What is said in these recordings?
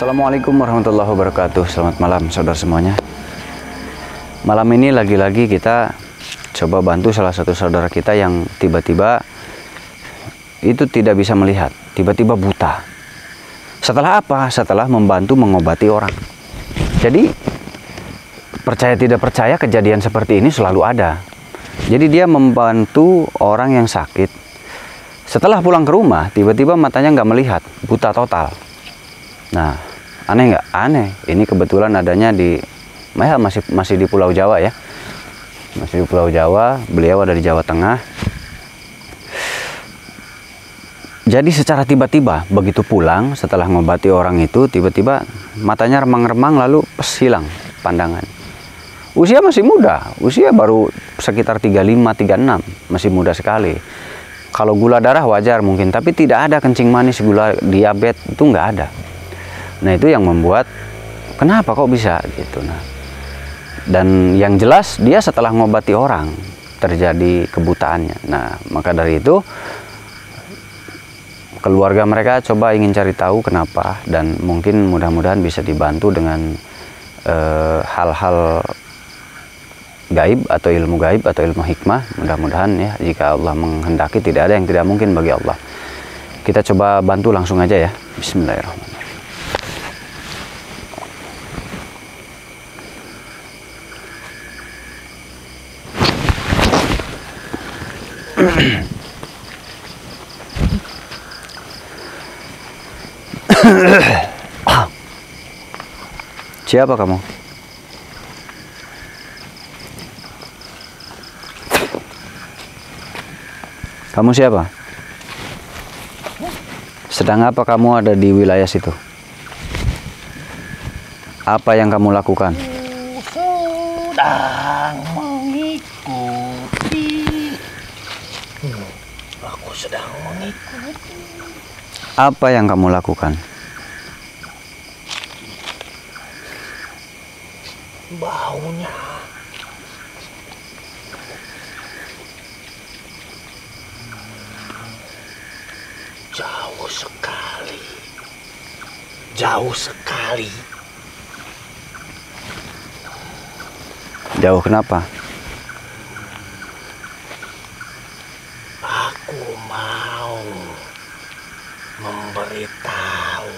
Assalamualaikum warahmatullahi wabarakatuh. Selamat malam saudara semuanya. Malam ini lagi-lagi kita coba bantu salah satu saudara kita yang tiba-tiba itu tidak bisa melihat, tiba-tiba buta. Setelah apa? Setelah membantu mengobati orang. Jadi percaya tidak percaya kejadian seperti ini selalu ada. Jadi dia membantu orang yang sakit. Setelah pulang ke rumah, tiba-tiba matanya nggak melihat, buta total. Nah, aneh nggak? Aneh. Ini kebetulan adanya di, masih di Pulau Jawa ya. Masih di Pulau Jawa, beliau ada di Jawa Tengah. Jadi secara tiba-tiba, begitu pulang, setelah ngobati orang itu, tiba-tiba matanya remang-remang lalu hilang pandangan. Usia masih muda, usia baru sekitar 35, 36, masih muda sekali. Kalau gula darah wajar mungkin, tapi tidak ada kencing manis, gula diabetes, itu nggak ada. Nah itu yang membuat kenapa kok bisa gitu. Nah, dan yang jelas dia setelah ngobati orang terjadi kebutaannya. Nah maka dari itu keluarga mereka coba ingin cari tahu kenapa, dan mungkin mudah-mudahan bisa dibantu dengan hal-hal gaib atau ilmu gaib atau ilmu hikmah. Mudah-mudahan ya, jika Allah menghendaki tidak ada yang tidak mungkin bagi Allah. Kita coba bantu langsung aja ya. Bismillahirrahmanirrahim. Siapa kamu? Kamu siapa? Sedang apa kamu ada di wilayah situ? Apa yang kamu lakukan? Sedang mengikuti. Aku sedang mengikuti. Apa yang kamu lakukan? Baunya jauh sekali. Jauh sekali. Jauh kenapa? Aku mau memberitahu,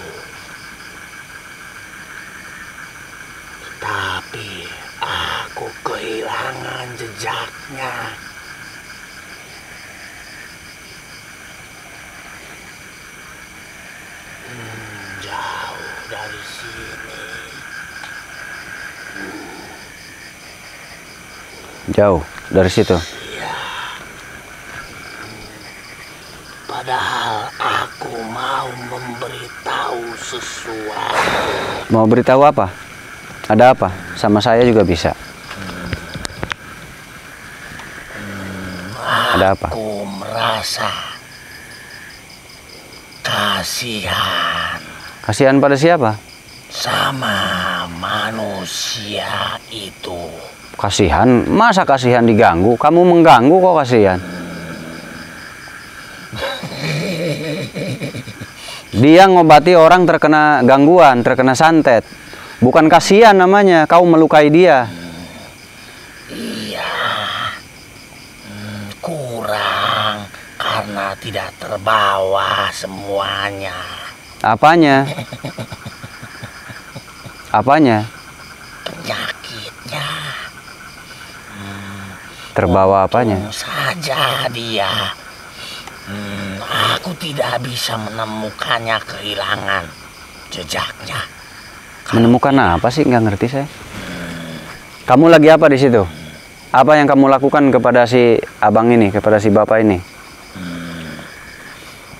tapi aku kehilangan jejaknya. Jauh dari sini. Jauh dari situ. Ya. Padahal aku mau memberitahu sesuatu. Mau beritahu apa? Ada apa? Sama saya juga bisa. Ada apa? Aku merasa kasihan Kasihan pada siapa? sama manusia itu. Kasihan? Masa kasihan diganggu? Kamu mengganggu kok kasihan? Dia ngobati orang terkena gangguan, terkena santet. Bukan kasihan namanya, kau melukai dia. Iya, kurang karena tidak terbawa semuanya. Apanya? Apanya? Penyakitnya. Terbawa apanya? Untung saja dia. Aku tidak bisa menemukannya, kehilangan jejaknya. Menemukan apa sih? Nggak ngerti saya. Kamu lagi apa di situ? Apa yang kamu lakukan kepada si abang ini, kepada si bapak ini?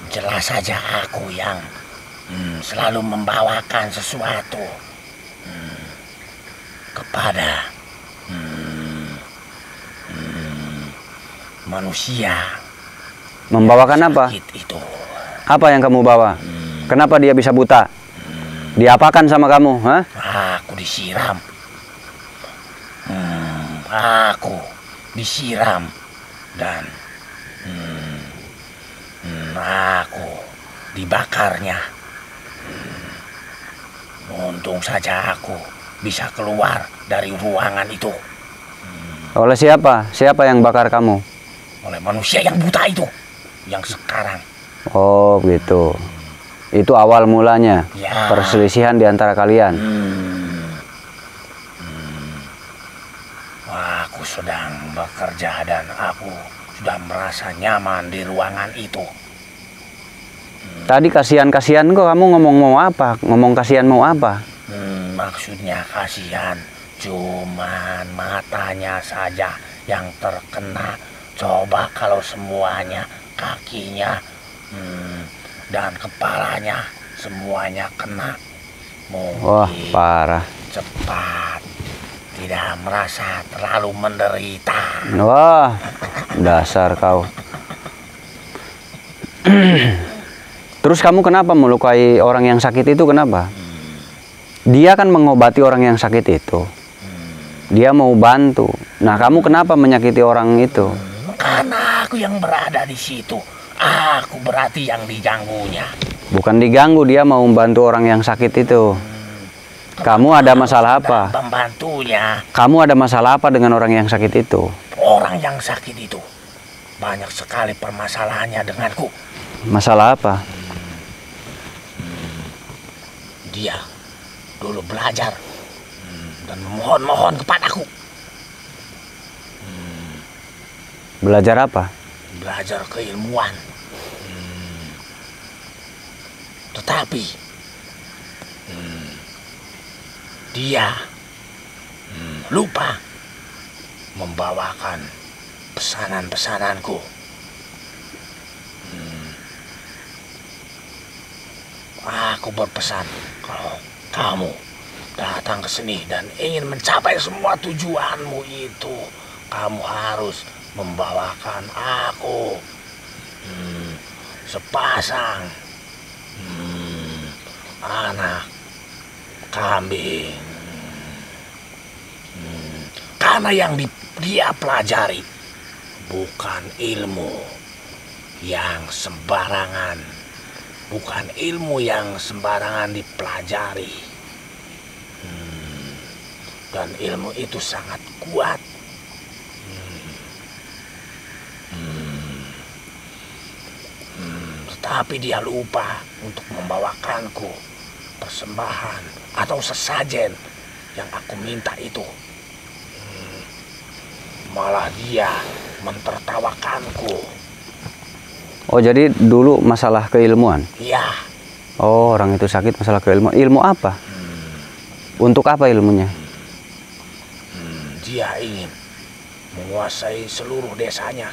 Jelas saja aku yang selalu membawakan sesuatu kepada manusia. Membawakan apa? Itu. Apa yang kamu bawa? Kenapa dia bisa buta? Diapakan sama kamu? Hah? Aku disiram. Aku disiram dan aku dibakarnya. Untung saja aku bisa keluar dari ruangan itu. Oleh siapa? Siapa yang bakar kamu? Oleh manusia yang buta itu. Yang sekarang. Oh gitu. Itu awal mulanya. Ya. Perselisihan di antara kalian. Aku sedang bekerja dan aku sudah merasa nyaman di ruangan itu. Tadi kasihan-kasihan kok kamu ngomong mau apa? Ngomong kasihan mau apa? Maksudnya kasihan, cuman matanya saja yang terkena. Coba kalau semuanya, kakinya dan kepalanya semuanya kena. Mungkin Wah, parah. cepat, tidak merasa terlalu menderita. Wah, dasar kau. Terus kamu kenapa melukai orang yang sakit itu, kenapa? Dia kan mengobati orang yang sakit itu. Dia mau bantu. Nah, kamu kenapa menyakiti orang itu? Karena aku yang berada di situ. Aku berarti yang diganggunya. Bukan diganggu, dia mau membantu orang yang sakit itu. Kamu ada masalah apa? Pembantunya. Kamu ada masalah apa dengan orang yang sakit itu? Orang yang sakit itu banyak sekali permasalahannya denganku. Masalah apa? Dia dulu belajar dan memohon-mohon kepadaku. Belajar apa? Belajar keilmuan. Tetapi dia lupa membawakan pesanan-pesananku. Aku berpesan kalau kamu datang ke sini dan ingin mencapai semua tujuanmu itu, kamu harus membawakan aku sepasang anak kambing. Karena yang dia pelajari bukan ilmu yang sembarangan. Bukan ilmu yang sembarangan dipelajari. Dan ilmu itu sangat kuat. Tetapi dia lupa untuk membawakanku persembahan atau sesajen yang aku minta itu. Malah dia mentertawakanku. Oh, jadi dulu masalah keilmuan? Iya. Oh, orang itu sakit masalah keilmuan. Ilmu apa? Untuk apa ilmunya? Dia ingin menguasai seluruh desanya.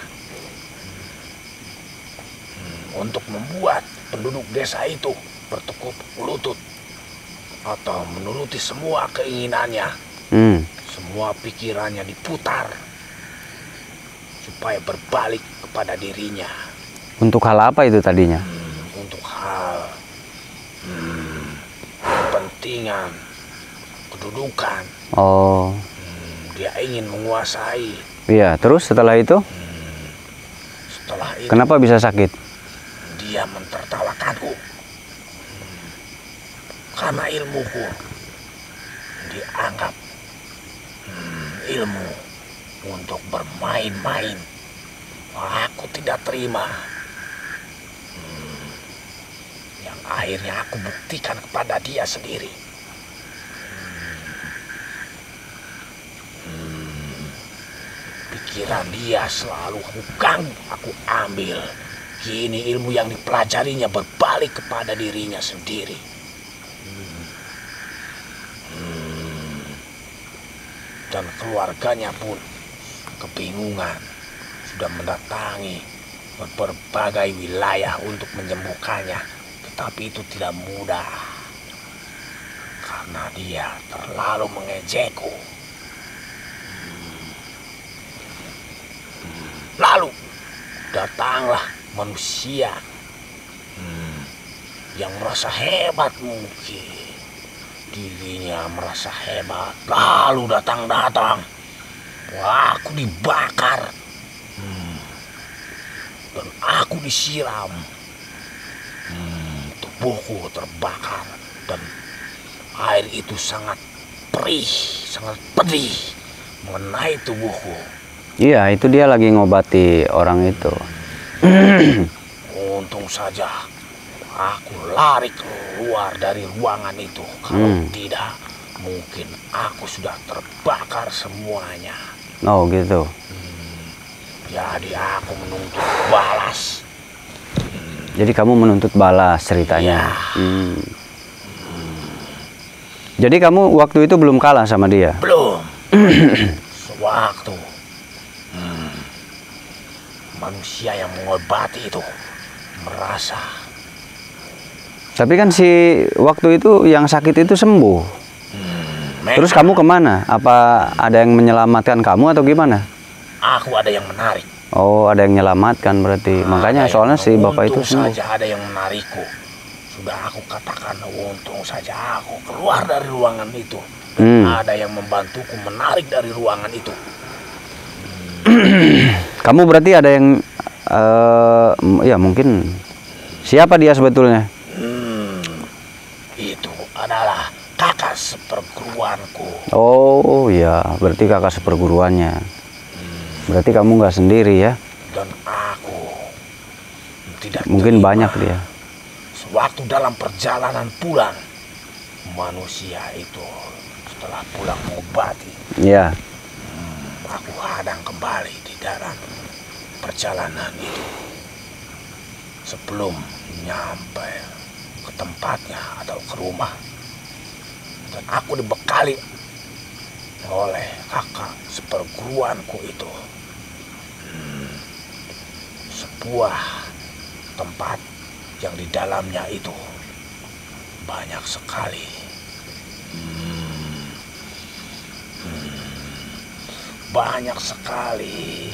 Untuk membuat penduduk desa itu bertekuk lutut atau menuruti semua keinginannya. Semua pikirannya diputar supaya berbalik kepada dirinya. Untuk hal apa itu tadinya? Untuk hal kepentingan, kedudukan. Oh. Dia ingin menguasai. Iya, terus setelah itu? Setelah itu Kenapa bisa sakit? dia mentertawakanku. Karena ilmuku dianggap ilmu untuk bermain-main. Aku tidak terima. Yang akhirnya aku buktikan kepada dia sendiri. Pikiran dia selalu aku ganggu, aku ambil. Kini ilmu yang dipelajarinya berbalik kepada dirinya sendiri. Dan keluarganya pun kebingungan. Sudah mendatangi berbagai wilayah untuk menyembuhkannya. Tetapi itu tidak mudah. Karena dia terlalu mengejekku. Lalu datanglah manusia yang merasa hebat mungkin. Dirinya merasa hebat. Lalu datang. Wah, aku dibakar. Dan aku disiram. Tubuhku terbakar. Dan air itu sangat perih, sangat pedih mengenai tubuhku. Iya, itu dia lagi ngobati orang itu. Untung saja aku lari keluar dari ruangan itu. Kalau tidak, mungkin aku sudah terbakar semuanya. Oh gitu. Jadi aku menuntut balas. Jadi kamu menuntut balas ceritanya. Ya. Jadi kamu waktu itu belum kalah sama dia? Belum. Sewaktu manusia yang mengobati itu merasa. Tapi kan si waktu itu yang sakit itu sembuh. Terus kamu kemana? Apa ada yang menyelamatkan kamu atau gimana? Aku ada yang menarik. Oh, ada yang menyelamatkan berarti. Makanya soalnya si bapak itu sembuh. Untung saja ada yang menarikku. Sudah aku katakan, untung saja aku keluar dari ruangan itu. Ada yang membantuku menarik dari ruangan itu. Kamu berarti ada yang ya mungkin siapa dia sebetulnya? Itu adalah kakak seperguruanku. Oh ya, berarti kakak seperguruannya. Berarti kamu nggak sendiri ya? Dan aku tidak mungkin terima. Banyak dia. Sewaktu dalam perjalanan pulang, manusia itu setelah pulang mengobati, Ya. Aku hadang kembali di dalam perjalanan itu. Sebelum nyampe ke tempatnya atau ke rumah, dan aku dibekali oleh kakak seperguruanku itu sebuah tempat yang di dalamnya itu banyak sekali banyak sekali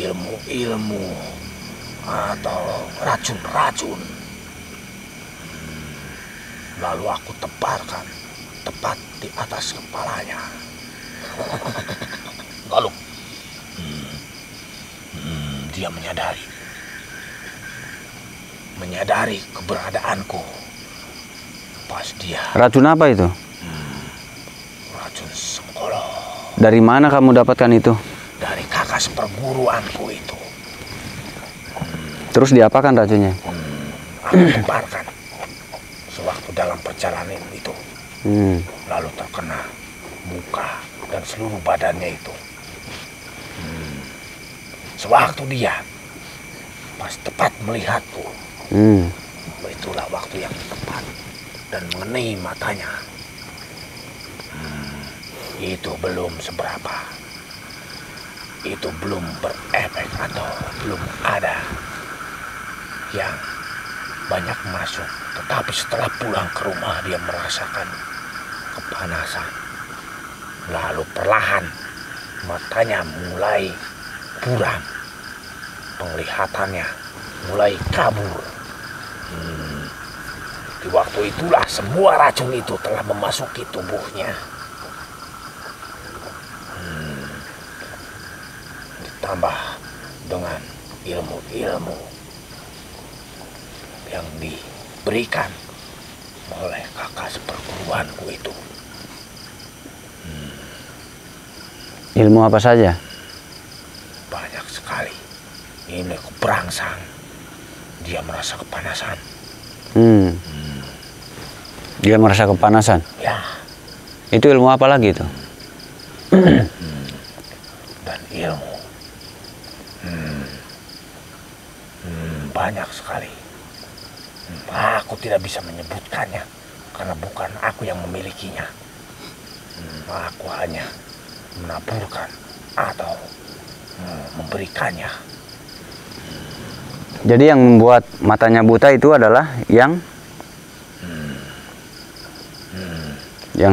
ilmu-ilmu atau racun-racun. Lalu aku tebarkan tepat di atas kepalanya. Lalu dia menyadari keberadaanku. Pas dia. Racun apa itu? Racun Sengkolo. Dari mana kamu dapatkan itu? Dari kakak seperguruanku itu. Terus diapakan racunnya? Aku tebarkan sewaktu dalam perjalanan itu. Lalu terkena muka dan seluruh badannya itu. Sewaktu dia pas tepat melihatku, itulah waktu yang tepat, dan mengenai matanya. Itu belum seberapa. Itu belum berefek atau belum ada yang banyak masuk. Tetapi setelah pulang ke rumah dia merasakan kepanasan. Lalu perlahan matanya mulai buram. Penglihatannya mulai kabur. Di waktu itulah semua racun itu telah memasuki tubuhnya. Ditambah dengan ilmu-ilmu yang diberikan oleh kakak seperguruanku itu. Ilmu apa saja? Banyak sekali. Ini berangsang. Dia merasa kepanasan. Dia merasa kepanasan? Ya. Itu ilmu apa lagi itu? Dan ilmu. Banyak sekali. Aku tidak bisa menyebutkannya karena bukan aku yang memilikinya. Aku hanya menaburkan atau memberikannya. Jadi yang membuat matanya buta itu adalah yang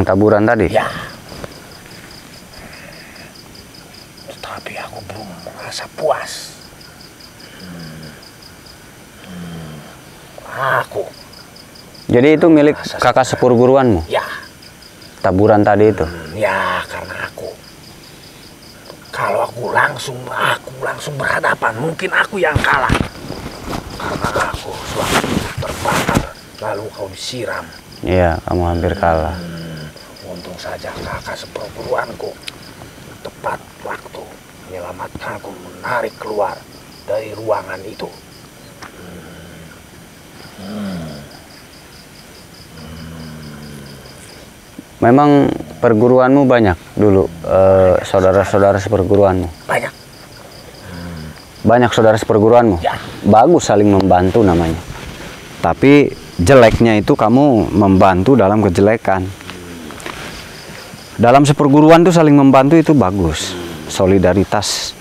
taburan tadi? Ya. Tetapi aku belum merasa puas. Aku. Jadi itu milik kakak seperguruanmu? Ya. Taburan tadi itu? Ya, karena aku. Kalau aku langsung berhadapan, mungkin aku yang kalah. Karena aku sewaktu terbakar, lalu kau disiram Iya, kamu hampir kalah. Untung saja kakak seperguruanku tepat waktu menyelamatkanku, menarik keluar dari ruangan itu. Memang perguruanmu banyak dulu, saudara-saudara seperguruanmu? Banyak. Banyak saudara seperguruanmu? Ya. Bagus, saling membantu namanya. Tapi jeleknya itu kamu membantu dalam kejelekan. Dalam seperguruan tuh saling membantu itu bagus. Solidaritas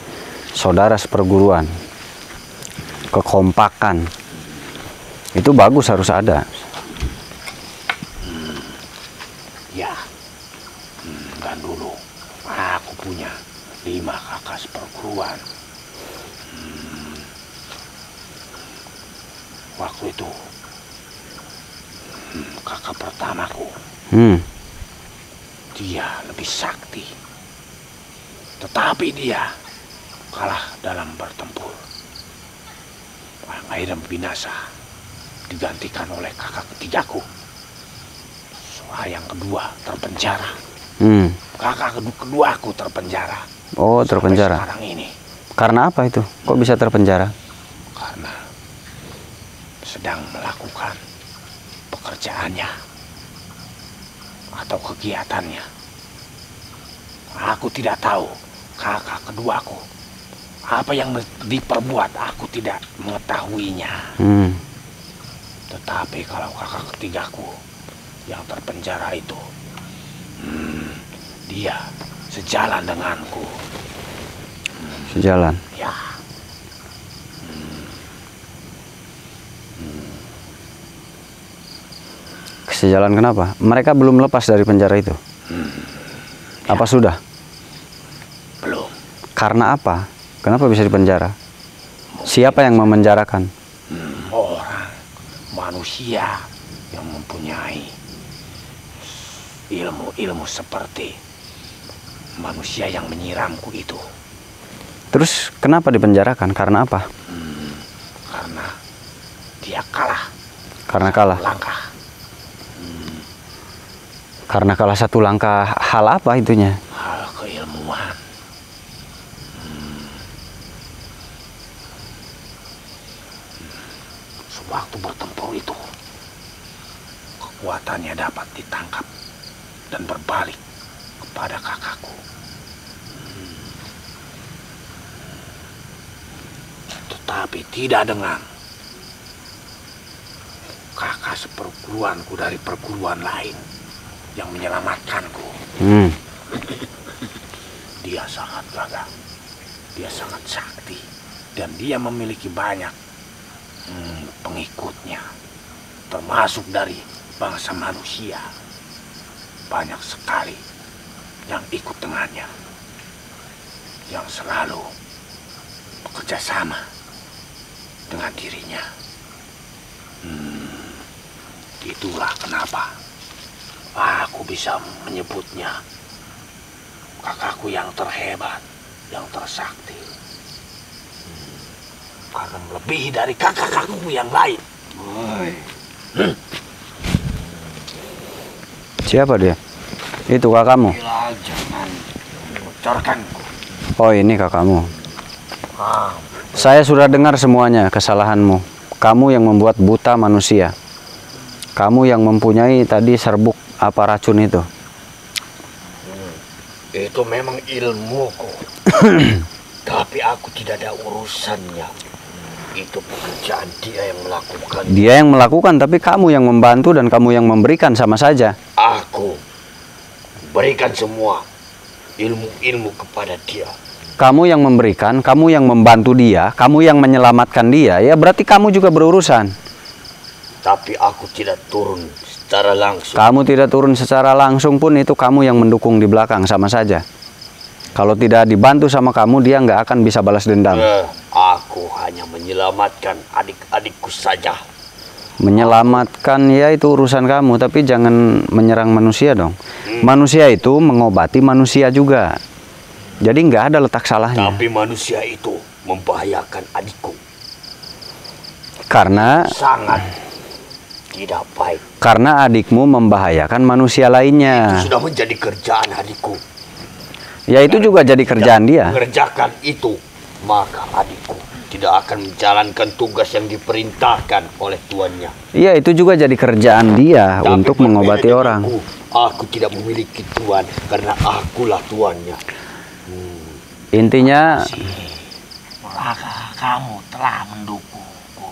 saudara seperguruan, kekompakan, itu bagus, harus ada. Ya, dan dulu aku punya 5 kakak seperguruan. Waktu itu kakak pertamaku, dia lebih sakti, tetapi dia kalah dalam bertempur. Akhirnya binasa, digantikan oleh kakak ketigaku. Soal yang kedua terpenjara. Kakak kedua aku terpenjara. Oh, terpenjara. Sampai sekarang ini. Karena apa itu? Kok bisa terpenjara? Karena sedang melakukan pekerjaannya atau kegiatannya. Aku tidak tahu kakak keduaku apa yang diperbuat, aku tidak mengetahuinya. Tetapi kalau kakak ketigaku yang terpenjara itu, dia sejalan denganku. Sejalan? Ya. Sejalan kenapa? Mereka belum lepas dari penjara itu? Apa sudah? Belum. Karena apa? Kenapa bisa dipenjara? Siapa yang memenjarakan? Orang, manusia yang mempunyai ilmu-ilmu seperti manusia yang menyiramku itu. Terus kenapa dipenjarakan? Karena apa? Karena dia kalah. Karena kalah? Langkah. Karena kalah satu langkah. Hal apa itunya? Hal keilmuan. Sewaktu bertempur itu, kekuatannya dapat ditangkap dan berbalik kepada kakakku. Tetapi tidak dengan kakak seperguruanku dari perguruan lain yang menyelamatkanku. Dia sangat gagah, dia sangat sakti, dan dia memiliki banyak pengikutnya, termasuk dari bangsa manusia. Banyak sekali yang ikut dengannya, yang selalu bekerja sama dengan dirinya. Itulah kenapa aku bisa menyebutnya kakakku yang terhebat, yang tersakti. Karena melebihi dari kakak-kakakku yang lain. Siapa dia? Itu kakakmu? Jangan bocorkanku. Oh, ini kakakmu. Saya sudah dengar semuanya kesalahanmu. Kamu yang membuat buta manusia. Kamu yang mempunyai tadi serbuk apa racun itu. Itu memang ilmuku. Tapi aku tidak ada urusannya. Itu pekerjaan dia yang melakukan. Dia yang melakukan, tapi kamu yang membantu dan kamu yang memberikan, sama saja. Aku berikan semua ilmu-ilmu kepada dia. Kamu yang memberikan, kamu yang membantu dia, kamu yang menyelamatkan dia, ya berarti kamu juga berurusan. Tapi aku tidak turun secara langsung. Kamu tidak turun secara langsung pun itu kamu yang mendukung di belakang, sama saja. Kalau tidak dibantu sama kamu, dia nggak akan bisa balas dendam. Aku hanya menyelamatkan adik-adikku saja. Menyelamatkan ya itu urusan kamu, tapi jangan menyerang manusia dong. Manusia itu mengobati manusia juga. Jadi nggak ada letak salahnya. Tapi manusia itu membahayakan adikku. Karena sangat. tidak baik. Karena adikmu membahayakan manusia lainnya. Itu sudah menjadi kerjaan adikku. Ya itu juga jadi kerjaan dia. Mengerjakan itu, maka adikku tidak akan menjalankan tugas yang diperintahkan oleh tuannya. Iya itu juga jadi kerjaan dia. Tapi untuk mengobati orang. Aku tidak memiliki tuan karena akulah tuannya. Intinya Maka kamu telah mendukungku.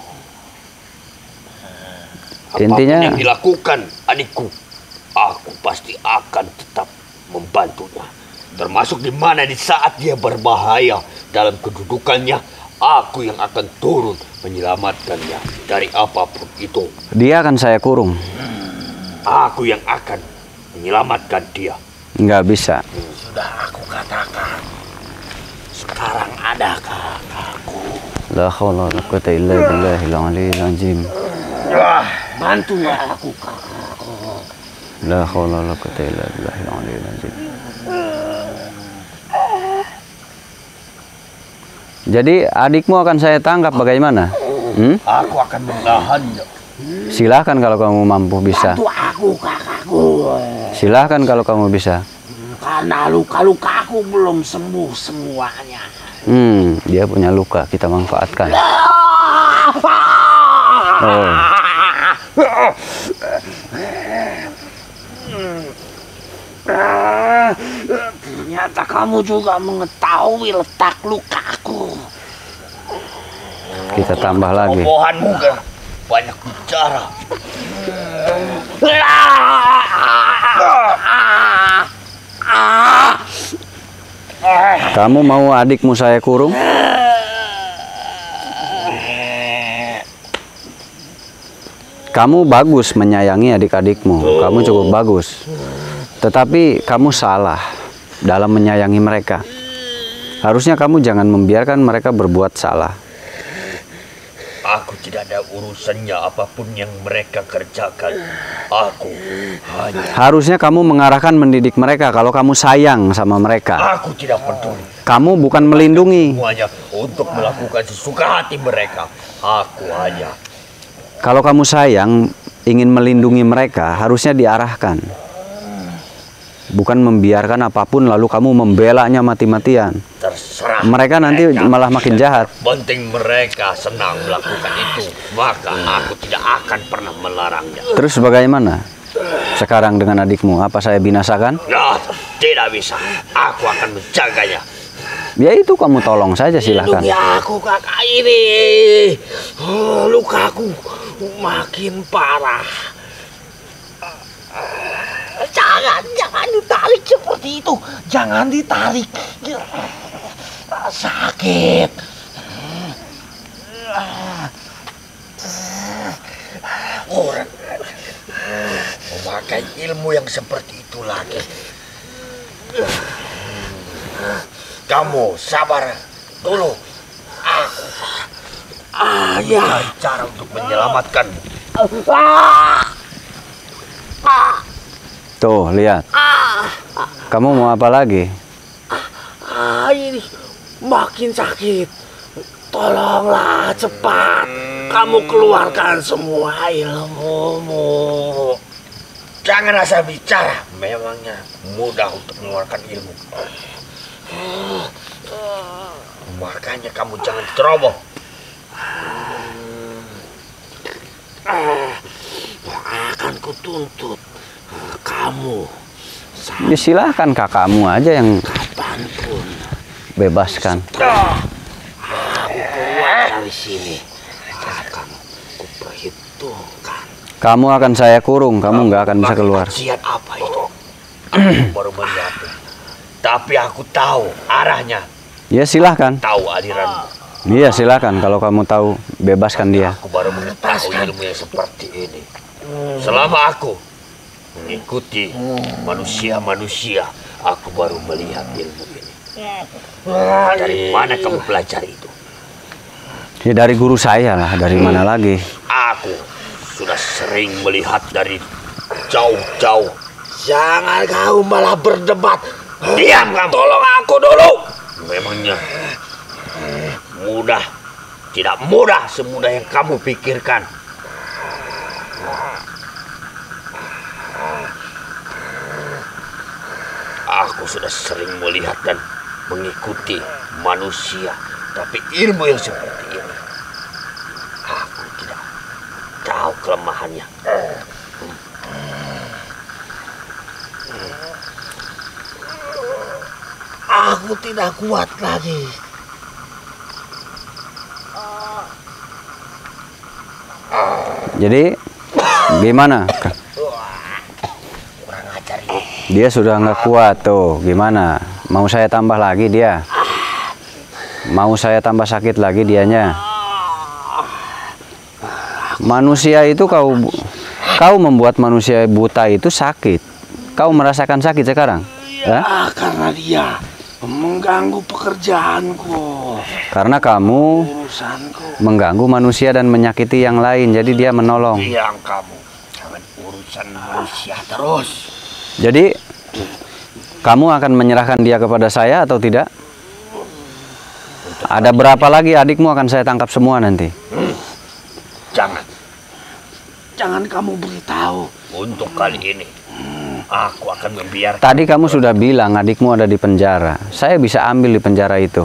Intinya apapun yang dilakukan adikku, aku pasti akan tetap membantunya. Termasuk di mana di saat dia berbahaya dalam kedudukannya, aku yang akan turun menyelamatkannya dari apapun itu. dia akan saya kurung. Aku yang akan menyelamatkan dia. Nggak bisa. Sudah aku katakan. Sekarang ada kakakku. La haula wala quwata illa billahil aliyil azim. Bantulah aku kakakku. La haula wala quwata illa billahil aliyil azim. Jadi adikmu akan saya tangkap bagaimana? Aku akan menahannya. Silahkan kalau kamu mampu bisa. Bantu aku kakakku. Silahkan kalau kamu bisa. Karena luka-luka aku belum sembuh semuanya. Dia punya luka, kita manfaatkan. Oh. Ternyata kamu juga mengetahui letak lukaku. Kita tambah lagi. Bobohanmu banyak bicara. Kamu mau adikmu saya kurung? Kamu bagus menyayangi adik-adikmu. Kamu cukup bagus. Tetapi kamu salah dalam menyayangi mereka. Harusnya kamu jangan membiarkan mereka berbuat salah. Aku tidak ada urusannya apapun yang mereka kerjakan. Aku hanya... Harusnya kamu mengarahkan mendidik mereka kalau kamu sayang sama mereka. Aku tidak peduli. Kamu bukan melindungi. Semuanya untuk melakukan sesuka hati mereka. Aku hanya... Kalau kamu sayang, ingin melindungi mereka, harusnya diarahkan. Bukan membiarkan apapun lalu kamu membelanya mati-matian. Terserah. Mereka nanti malah makin jahat. Penting mereka senang melakukan itu, maka aku tidak akan pernah melarangnya. Terus bagaimana sekarang dengan adikmu? Apa saya binasakan? Nah, tidak bisa. Aku akan menjaganya. Ya itu kamu tolong saja, silahkan. Lindungi aku kakak ini. Lukaku makin parah. Jangan ditarik seperti itu. Jangan ditarik. Sakit. Orang memakai ilmu yang seperti itu lagi. Kamu sabar dulu. Aku cari cara untuk menyelamatkanmu. Tuh, lihat. Kamu mau apa lagi? Ini makin sakit. Tolonglah cepat. Kamu keluarkan semua ilmumu. Jangan asal bicara. Memangnya mudah untuk mengeluarkan ilmu. Makanya kamu jangan ceroboh. Akan kutuntut kamu. Ya, silahkan kakakmu aja yang Kapanpun. bebaskan. Aku keluar dari sini. Akan kuperhitungkan. Kamu akan saya kurung, kamu nggak akan bisa keluar. Kajian apa itu? Aku baru melihatnya. Tapi aku tahu arahnya. Ya silahkan. Tahu aliranmu. Iya silahkan, kalau kamu tahu, bebaskan dia. Aku baru mengetahui ilmu yang seperti ini. Selama aku mengikuti manusia-manusia, aku baru melihat ilmu ini. Dari mana kamu pelajari itu? Ya dari guru saya lah, dari mana lagi? Aku sudah sering melihat dari jauh-jauh. Jangan kau malah berdebat. Diam kamu. Tolong aku dulu. Memangnya mudah? Tidak mudah semudah yang kamu pikirkan. Aku sudah sering melihat dan mengikuti manusia, tapi ilmu yang seperti ini, aku tidak tahu kelemahannya. Aku tidak kuat lagi. Jadi gimana? Kurang ajar ini. Dia sudah nggak kuat tuh. Gimana? Mau saya tambah lagi dia? Mau saya tambah sakit lagi dianya? Manusia itu kau membuat manusia buta itu sakit. Kau merasakan sakit sekarang? Ya, karena dia mengganggu pekerjaanku. Karena kamu Urusanku. mengganggu manusia dan menyakiti yang lain, jadi dia menolong. Yang kamu jangan urusan manusia terus. Jadi kamu akan menyerahkan dia kepada saya atau tidak? Ada berapa lagi adikmu akan saya tangkap semua nanti? Jangan kamu beritahu. Untuk kali ini aku akan membiarkan. Tadi kamu sudah bilang adikmu ada di penjara. Saya bisa ambil di penjara itu.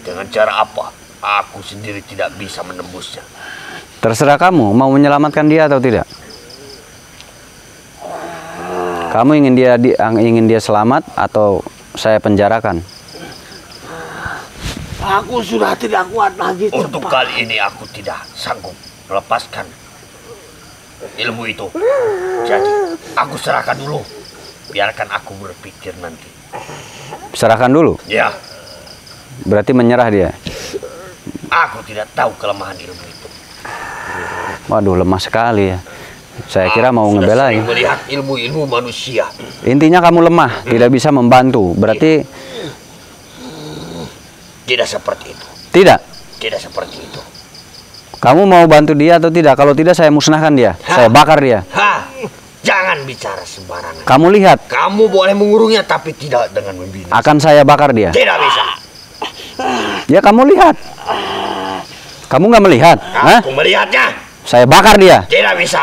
Dengan cara apa? Aku sendiri tidak bisa menembusnya. Terserah kamu mau menyelamatkan dia atau tidak. Kamu ingin dia selamat atau saya penjarakan? Aku sudah tidak kuat lagi. Untuk kali ini aku tidak sanggup melepaskan ilmu itu. Jadi aku serahkan dulu. Biarkan aku berpikir nanti. Serahkan dulu? Ya. Berarti menyerah dia? Aku tidak tahu kelemahan ilmu itu. Waduh, lemah sekali ya. Saya kira mau ngebelain. Sudah melihat ilmu-ilmu manusia. Intinya kamu lemah, tidak bisa membantu. Berarti tidak seperti itu. tidak? Tidak seperti itu. Kamu mau bantu dia atau tidak? Kalau tidak saya musnahkan dia. Saya bakar dia. Jangan bicara sembarangan. Kamu lihat. Kamu boleh mengurungnya tapi tidak dengan membina. Akan saya bakar dia. Tidak bisa. Ya kamu lihat. Kamu nggak melihat? Aku melihatnya. Saya bakar dia. Tidak bisa.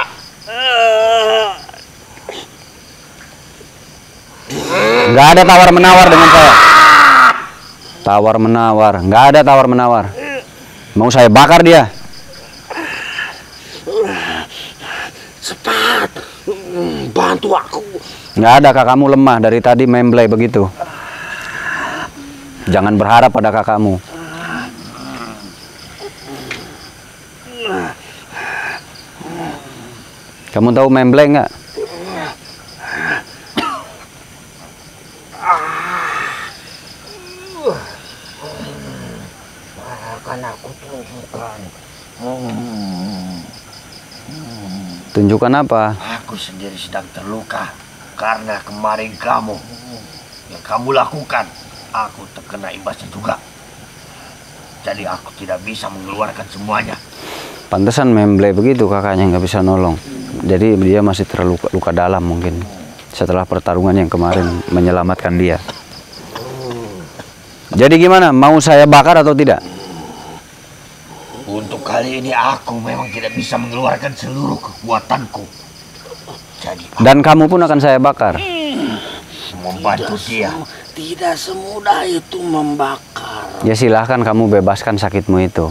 Nggak ada tawar-menawar dengan saya. Tawar-menawar. Nggak ada tawar-menawar. Mau saya bakar dia. Cepat. Bantu aku. Nggak ada, kakakmu lemah. Dari tadi memblay begitu. Jangan berharap pada kakakmu. Kamu tahu memblay nggak? Akan aku tunjukkan. Tunjukkan apa? Aku sendiri sedang terluka karena kemarin kamu yang kamu lakukan, aku terkena imbasnya juga. Jadi aku tidak bisa mengeluarkan semuanya. Pantesan memblay begitu, kakaknya nggak bisa nolong. Jadi dia masih terluka luka dalam mungkin setelah pertarungan yang kemarin menyelamatkan dia. Jadi gimana? Mau saya bakar atau tidak? Untuk kali ini aku memang tidak bisa mengeluarkan seluruh kekuatanku. Jadi Dan kamu pun akan saya bakar. Membantu dia. Tidak semudah itu membakar. Ya silahkan kamu bebaskan sakitmu itu.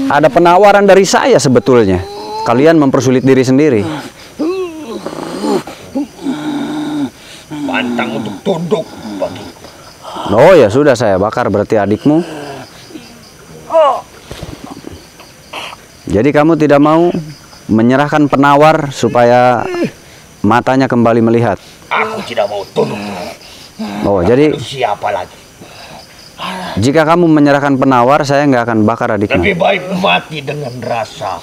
Ada penawaran dari saya sebetulnya. Kalian mempersulit diri sendiri. Pantang untuk tunduk bagiku. Oh ya sudah, saya bakar berarti adikmu. Jadi kamu tidak mau menyerahkan penawar supaya matanya kembali melihat. Aku tidak mau tunduk. Oh jadi Siapa lagi? jika kamu menyerahkan penawar, saya nggak akan bakar adikmu. Lebih baik mati dengan rasa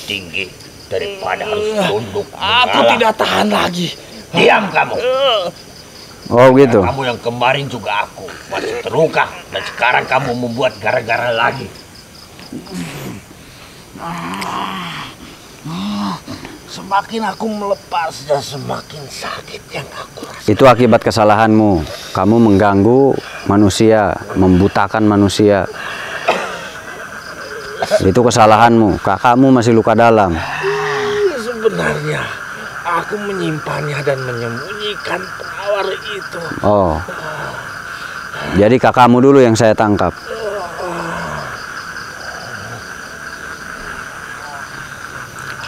tinggi daripada harus tunduk. Aku tidak tahan lagi. Diam kamu. Oh gitu. Kamu yang kemarin juga aku masih terluka dan sekarang kamu membuat gara-gara lagi. Semakin aku melepasnya semakin sakit yang aku rasakan. Itu akibat kesalahanmu. Kamu mengganggu manusia, membutakan manusia. Itu kesalahanmu. Kakakmu masih luka dalam. Sebenarnya aku menyimpannya dan menyembunyikan penawar itu. Oh. Jadi kakakmu dulu yang saya tangkap.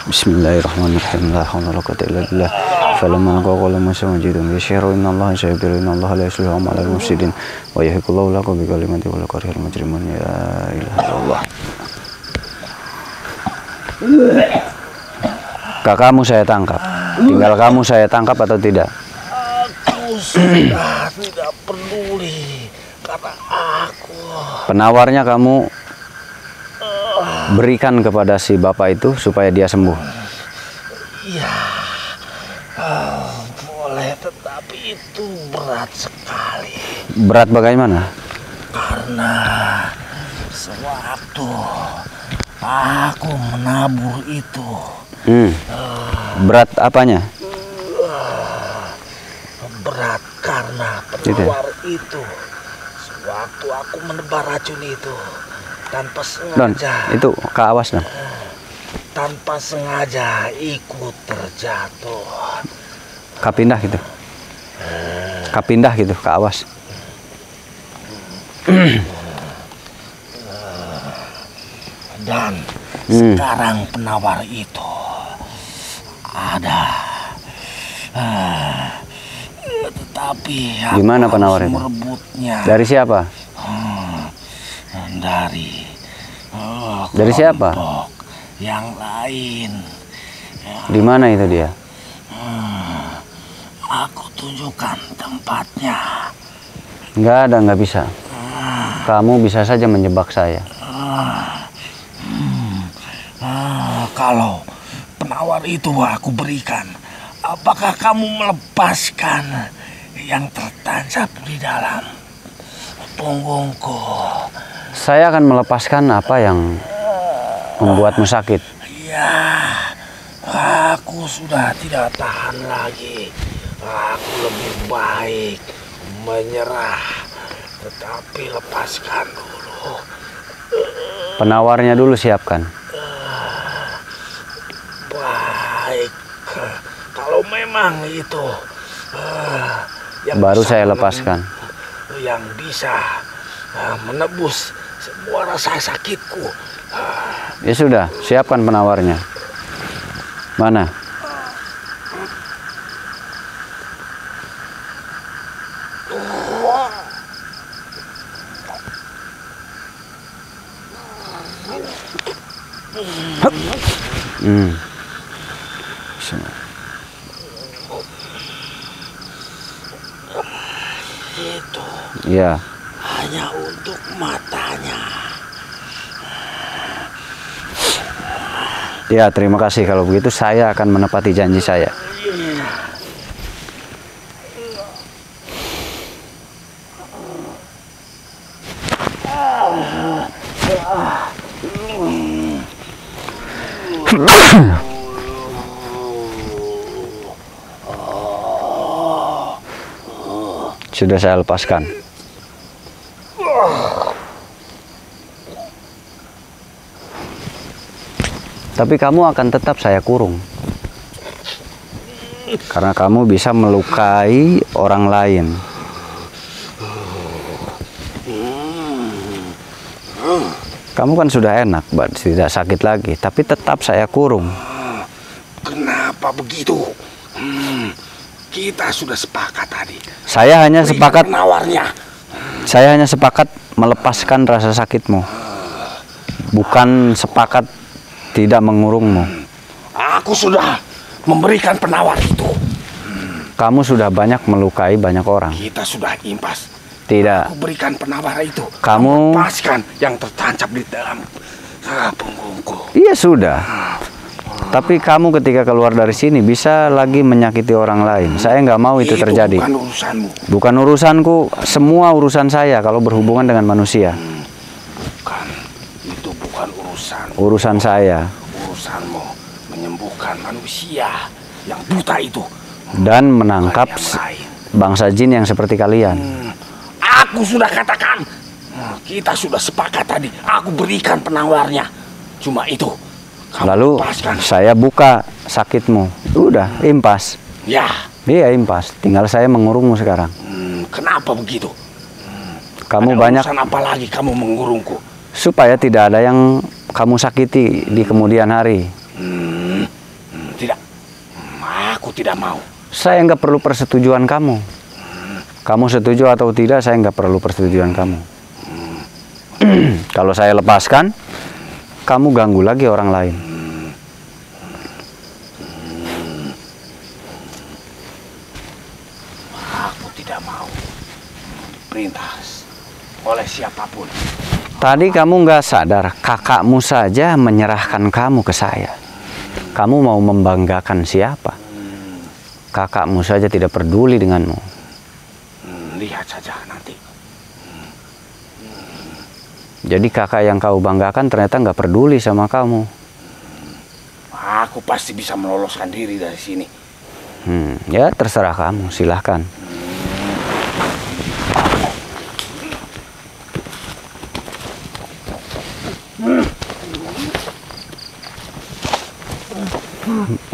Bismillahirrahmanirrahim. La haula wala quwwata illa billah. Falamma qala Musa wajidun yashhadu inna Allah sayyidu inna Allah la yuslihu amal al-mufsidin wa yahqullahu lakum bi kalimati wa qarihal mujrimun ya ilaha illallah. Kakakmu saya tangkap. Tinggal kamu saya tangkap atau tidak? Aku sudah tidak peduli karena aku. Penawarnya kamu berikan kepada si bapak itu supaya dia sembuh. Iya, boleh, tetapi itu berat sekali. Berat bagaimana? Karena sewaktu aku menabur itu, berat apanya? berat karena penawar itu. Sewaktu aku menebar racun itu tanpa Don, sengaja, itu ke awas Don. tanpa sengaja ikut terjatuh. Kapindah gitu. Kapindah gitu ke awas. Dan sekarang penawar itu ada. Tetapi aku Gimana penawar harus itu? merebutnya Dari siapa? dari siapa? kelompok yang lain. Di mana itu dia? Aku tunjukkan tempatnya. Nggak ada, nggak bisa. Kamu bisa saja menjebak saya. Kalau penawar itu aku berikan, apakah kamu melepaskan yang tertancap di dalam punggungku? Saya akan melepaskan apa yang membuatmu sakit. Ya, aku sudah tidak tahan lagi. Aku lebih baik menyerah. Tetapi lepaskan dulu. Penawarnya dulu siapkan. Baik. Kalau memang itu yang Baru bisa saya lepaskan. yang bisa menebus semua rasa sakitku. Ya sudah, siapkan penawarnya. Mana? Itu Ya. hanya untuk matanya. Ya, terima kasih. Kalau begitu saya akan menepati janji saya. Sudah saya lepaskan. Tapi kamu akan tetap saya kurung. Karena kamu bisa melukai orang lain. Kamu kan sudah enak, tidak sakit lagi. Tapi tetap saya kurung. Kenapa begitu? Kita sudah sepakat tadi. Saya hanya sepakat penawarnya. Saya hanya sepakat melepaskan rasa sakitmu. Bukan sepakat tidak mengurungmu. Aku sudah memberikan penawar itu. Kamu sudah banyak melukai banyak orang. Kita sudah impas. Tidak. Aku berikan penawar itu. Kamu lepaskan yang tertancap di dalam punggungku. Iya sudah. Tapi kamu ketika keluar dari sini bisa lagi menyakiti orang lain. Saya nggak mau itu terjadi. Bukan urusanmu. Bukan urusanku. Semua urusan saya kalau berhubungan dengan manusia. Bukan. Itu bukan urusan. Urusan saya. Urusanmu menyembuhkan manusia yang buta itu. Dan menangkap bangsa jin yang seperti kalian. Aku sudah katakan. Kita sudah sepakat tadi. Aku berikan penawarnya. Cuma itu. Kamu Lalu lepaskan. saya buka sakitmu. Udah, impas. Ya. Iya, impas. Tinggal saya mengurungmu sekarang. Kenapa begitu? Kamu ada banyak. urusan apa lagi kamu mengurungku? Supaya tidak ada yang kamu sakiti di kemudian hari. Tidak. Aku tidak mau. Saya nggak perlu persetujuan kamu. Kamu setuju atau tidak, saya nggak perlu persetujuan kamu. Kalau saya lepaskan, kamu ganggu lagi orang lain. Aku tidak mau diperintah oleh siapapun. Tadi kamu nggak sadar, kakakmu saja menyerahkan kamu ke saya. Kamu mau membanggakan siapa? Kakakmu saja tidak peduli denganmu. Lihat saja nanti. Jadi kakak yang kau banggakan ternyata nggak peduli sama kamu. Aku pasti bisa meloloskan diri dari sini. Ya terserah kamu, silahkan.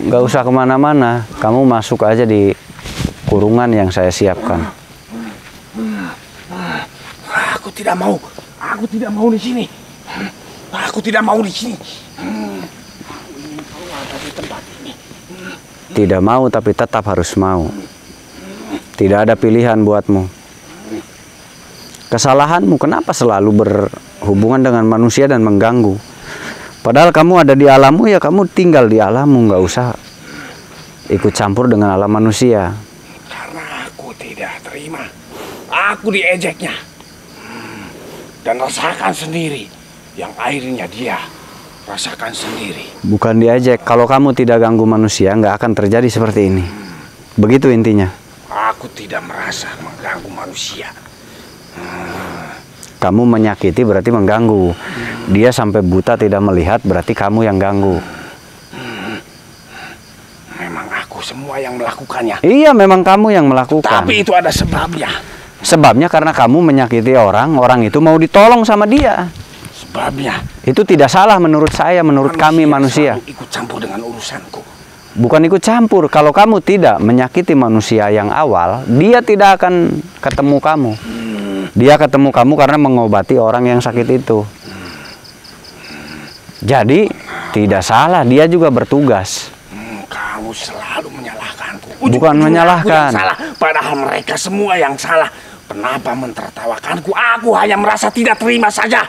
Nggak usah kemana-mana, kamu masuk aja di kurungan yang saya siapkan. Aku tidak mau di sini. Aku tidak mau di sini. Aku ingin keluar dari tempat ini. Tidak mau tapi tetap harus mau. Tidak ada pilihan buatmu. Kesalahanmu kenapa selalu berhubungan dengan manusia dan mengganggu? Padahal kamu ada di alammu, ya kamu tinggal di alammu, nggak usah ikut campur dengan alam manusia. Karena aku tidak terima. Aku diejeknya. Dan rasakan sendiri. Yang akhirnya dia rasakan sendiri. Bukan diajak. Kalau kamu tidak ganggu manusia, nggak akan terjadi seperti ini. Begitu intinya. Aku tidak merasa mengganggu manusia. Kamu menyakiti berarti mengganggu. Dia sampai buta tidak melihat berarti kamu yang ganggu. Memang aku semua yang melakukannya. Iya, memang kamu yang melakukan. Tapi itu ada sebabnya. Sebabnya karena kamu menyakiti orang, orang itu mau ditolong sama dia. Sebabnya. Itu tidak salah menurut saya, menurut kami manusia. Ikut campur dengan urusanku. Bukan ikut campur. Kalau kamu tidak menyakiti manusia yang awal, dia tidak akan ketemu kamu. Dia ketemu kamu karena mengobati orang yang sakit itu. Jadi tidak salah, dia juga bertugas. Kamu selalu menyalahkanku. Bukan menyalahkan. Salah, padahal mereka semua yang salah. Kenapa mentertawakanku? Aku hanya merasa tidak terima saja.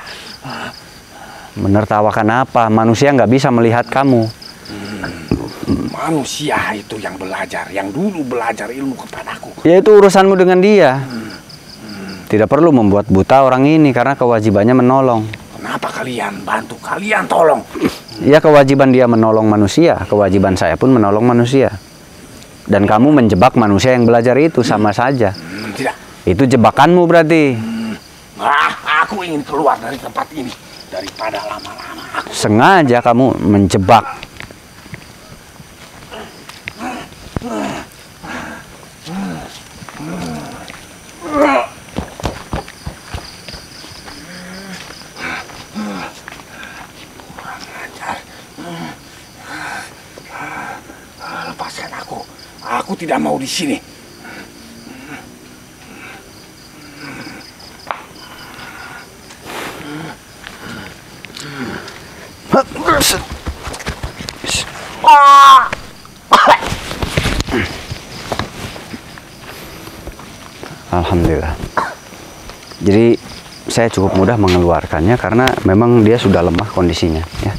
Menertawakan apa? Manusia nggak bisa melihat kamu. Manusia itu yang belajar, yang dulu belajar ilmu kepadaku. Ya itu urusanmu dengan dia. Tidak perlu membuat buta orang ini karena kewajibannya menolong. Kenapa kalian bantu? Kalian tolong. Ya kewajiban dia menolong manusia, kewajiban saya pun menolong manusia. Dan kamu menjebak manusia yang belajar itu sama saja. Tidak. Itu jebakanmu berarti. Aku ingin keluar dari tempat ini daripada lama-lama. Sengaja kamu menjebak. Lepaskan aku. Aku tidak mau di sini. Alhamdulillah. Jadi saya cukup mudah mengeluarkannya karena memang dia sudah lemah kondisinya, ya.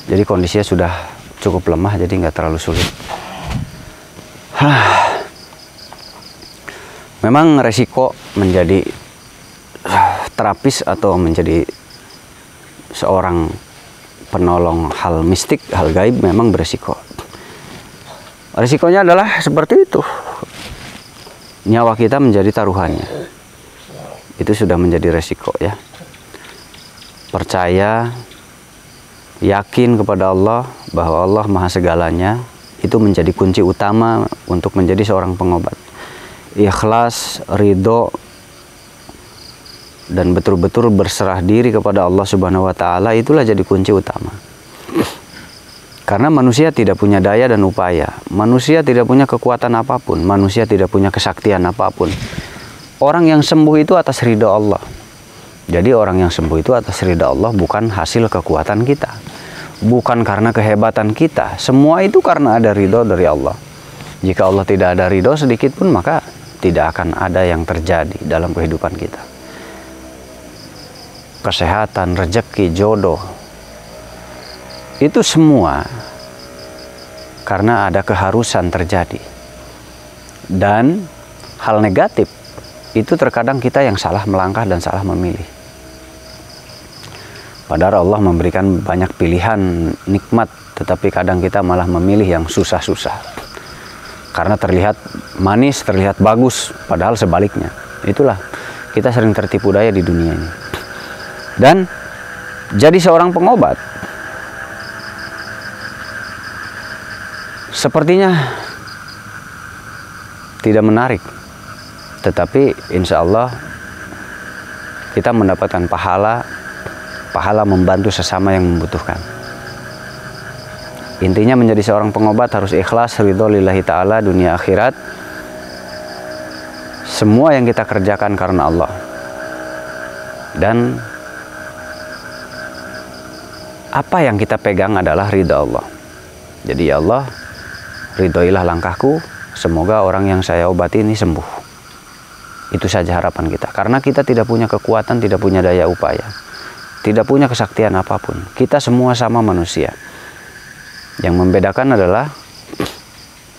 Jadi kondisinya sudah cukup lemah, jadi nggak terlalu sulit. Memang resiko menjadi terapis atau menjadi seorang penolong hal mistik, hal gaib memang beresiko. Resikonya adalah seperti itu. Nyawa kita menjadi taruhannya. Itu sudah menjadi resiko, ya. Percaya, yakin kepada Allah bahwa Allah Maha Segalanya, itu menjadi kunci utama untuk menjadi seorang pengobat. Ikhlas, ridho, dan betul-betul berserah diri kepada Allah Subhanahu wa Ta'ala, itulah jadi kunci utama. Karena manusia tidak punya daya dan upaya. Manusia tidak punya kekuatan apapun. Manusia tidak punya kesaktian apapun. Orang yang sembuh itu atas ridha Allah. Jadi orang yang sembuh itu atas ridha Allah, bukan hasil kekuatan kita. Bukan karena kehebatan kita. Semua itu karena ada ridha dari Allah. Jika Allah tidak ada ridha sedikit pun, maka tidak akan ada yang terjadi dalam kehidupan kita. Kesehatan, rezeki, jodoh, itu semua karena ada keharusan terjadi. Dan hal negatif itu terkadang kita yang salah melangkah dan salah memilih. Padahal Allah memberikan banyak pilihan nikmat, tetapi kadang kita malah memilih yang susah-susah. Karena terlihat manis, terlihat bagus, padahal sebaliknya. Itulah, kita sering tertipu daya di dunia ini. Dan jadi seorang pengobat sepertinya tidak menarik, tetapi insya Allah kita mendapatkan pahala membantu sesama yang membutuhkan. Intinya menjadi seorang pengobat harus ikhlas, ridho lillahi ta'ala, dunia akhirat. Semua yang kita kerjakan karena Allah. Dan apa yang kita pegang adalah ridha Allah. Jadi ya Allah, ridhoilah langkahku, semoga orang yang saya obati ini sembuh. Itu saja harapan kita. Karena kita tidak punya kekuatan, tidak punya daya upaya, tidak punya kesaktian apapun. Kita semua sama manusia. Yang membedakan adalah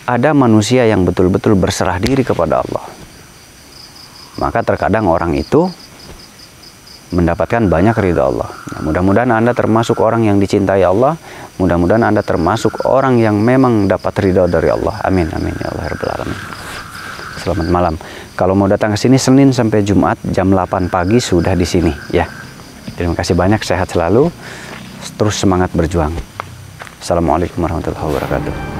ada manusia yang betul-betul berserah diri kepada Allah. Maka terkadang orang itu mendapatkan banyak ridha Allah. Nah, mudah-mudahan Anda termasuk orang yang dicintai Allah. Mudah-mudahan Anda termasuk orang yang memang dapat ridha dari Allah. Amin, amin ya Allah rabbal alamin. Selamat malam. Kalau mau datang ke sini Senin sampai Jumat jam 8 pagi sudah di sini ya. Terima kasih banyak, sehat selalu. Terus semangat berjuang. Assalamualaikum warahmatullahi wabarakatuh.